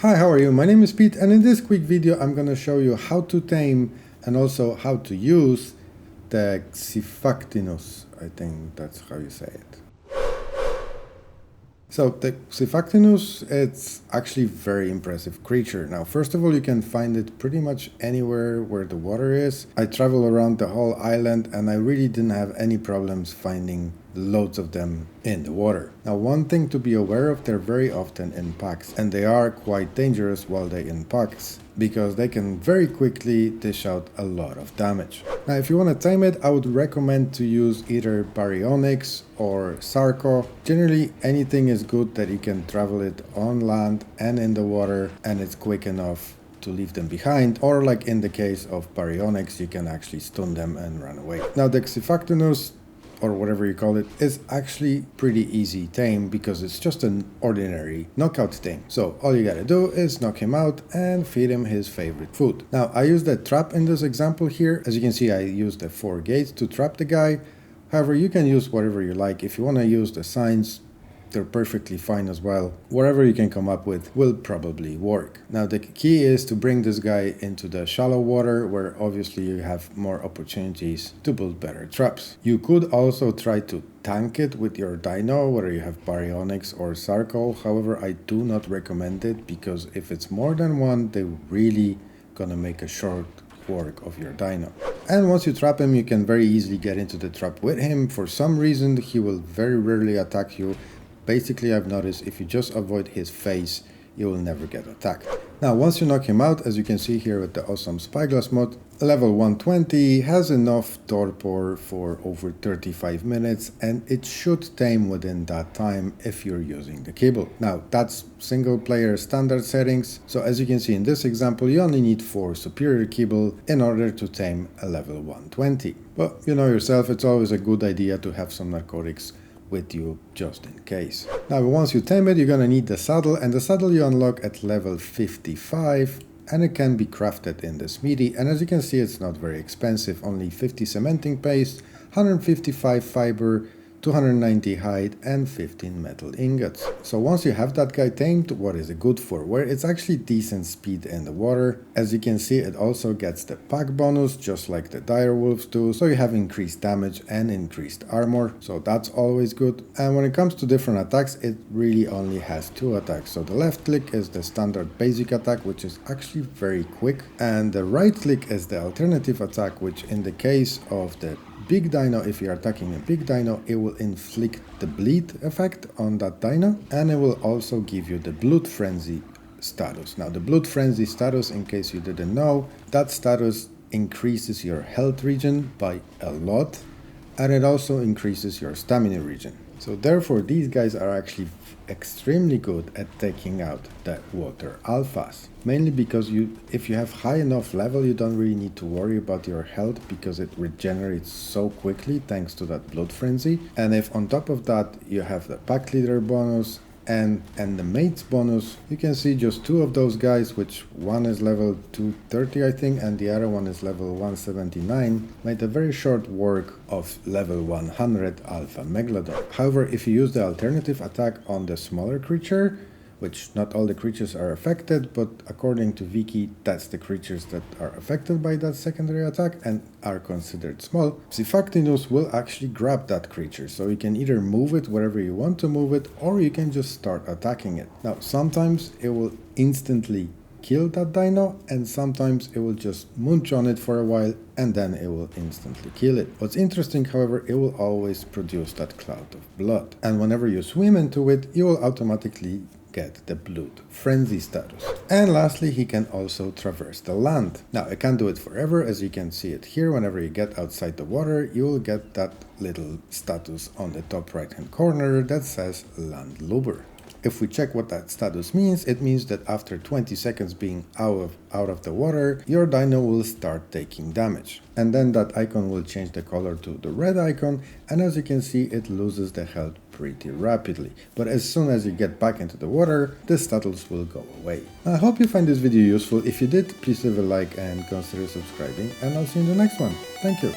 Hi, how are you? My name is Pete, and in this quick video I'm gonna show you how to tame and also how to use the Xiphactinus. I think that's how you say it. So the Xiphactinus, it's actually a very impressive creature. Now, first of all, you can find it pretty much anywhere where the water is. I travel around the whole island and I really didn't have any problems finding loads of them in the water. Now, one thing to be aware of, they're very often in packs, and they are quite dangerous while they're in packs because they can very quickly dish out a lot of damage. Now, if you want to tame it, I would recommend to use either baryonyx or sarco. Generally, anything is good that you can travel it on land and in the water, and it's quick enough to leave them behind, or like in the case of baryonyx, you can actually stun them and run away. Now, the Xiphactinus, or whatever you call it, is actually pretty easy tame because it's just an ordinary knockout tame. So all you gotta do is knock him out and feed him his favorite food. Now, I used a trap in this example here. As you can see, I used the 4 gates to trap the guy. However, you can use whatever you like. If you want to use the signs, they're perfectly fine as well. Whatever you can come up with will probably work. Now, the key is to bring this guy into the shallow water where obviously you have more opportunities to build better traps. You could also try to tank it with your dino, whether you have baryonyx or sarco. However, I do not recommend it because if it's more than one, they're really gonna make a short work of your dino. And once you trap him, you can very easily get into the trap with him. For some reason, he will very rarely attack you. Basically, I've noticed if you just avoid his face, you will never get attacked. Now, once you knock him out, as you can see here with the awesome spyglass mod, level 120 has enough torpor for over 35 minutes, and it should tame within that time if you're using the kibble. Now, that's single player standard settings, so as you can see in this example, you only need 4 superior kibble in order to tame a level 120. But you know yourself, it's always a good idea to have some narcotics with you just in case. Now, once you tame it, you're gonna need the saddle, and the saddle you unlock at level 55, and it can be crafted in the smithy. And as you can see, it's not very expensive, only 50 cementing paste, 155 fiber, 290 hide, and 15 metal ingots. So once you have that guy tamed, what is it good for? Well, it's actually decent speed in the water. As you can see, it also gets the pack bonus, just like the dire wolves do. So you have increased damage and increased armor. So that's always good. And when it comes to different attacks, it really only has 2 attacks. So the left click is the standard basic attack, which is actually very quick. And the right click is the alternative attack, which in the case of the big dino, if you're attacking a big dino, it will inflict the bleed effect on that dino, and it will also give you the blood frenzy status. Now, the blood frenzy status, in case you didn't know, that status increases your health regen by a lot, and it also increases your stamina regen. So therefore, these guys are actually extremely good at taking out the water alphas. Mainly because if you have high enough level, you don't really need to worry about your health because it regenerates so quickly thanks to that blood frenzy. And if on top of that you have the pack leader bonus and the mates bonus, you can see just 2 of those guys, which one is level 230 I think and the other one is level 179, made a very short work of level 100 alpha megalodon. However, if you use the alternative attack on the smaller creature, which not all the creatures are affected, but according to Wiki, that's the creatures that are affected by that secondary attack and are considered small, Xiphactinus will actually grab that creature. So you can either move it wherever you want to move it, or you can just start attacking it. Now, sometimes it will instantly kill that dino, and sometimes it will just munch on it for a while, and then it will instantly kill it. What's interesting, however, it will always produce that cloud of blood. And whenever you swim into it, you will automatically get the blood frenzy status. And lastly, he can also traverse the land. Now, it can't do it forever, as you can see it here. Whenever you get outside the water, you will get that little status on the top right hand corner that says landlubber. If we check what that status means, it means that after 20 seconds being out of the water, your dino will start taking damage. And then that icon will change the color to the red icon, and as you can see, it loses the health pretty rapidly. But as soon as you get back into the water, the status will go away. I hope you find this video useful. If you did, please leave a like and consider subscribing, and I'll see you in the next one. Thank you.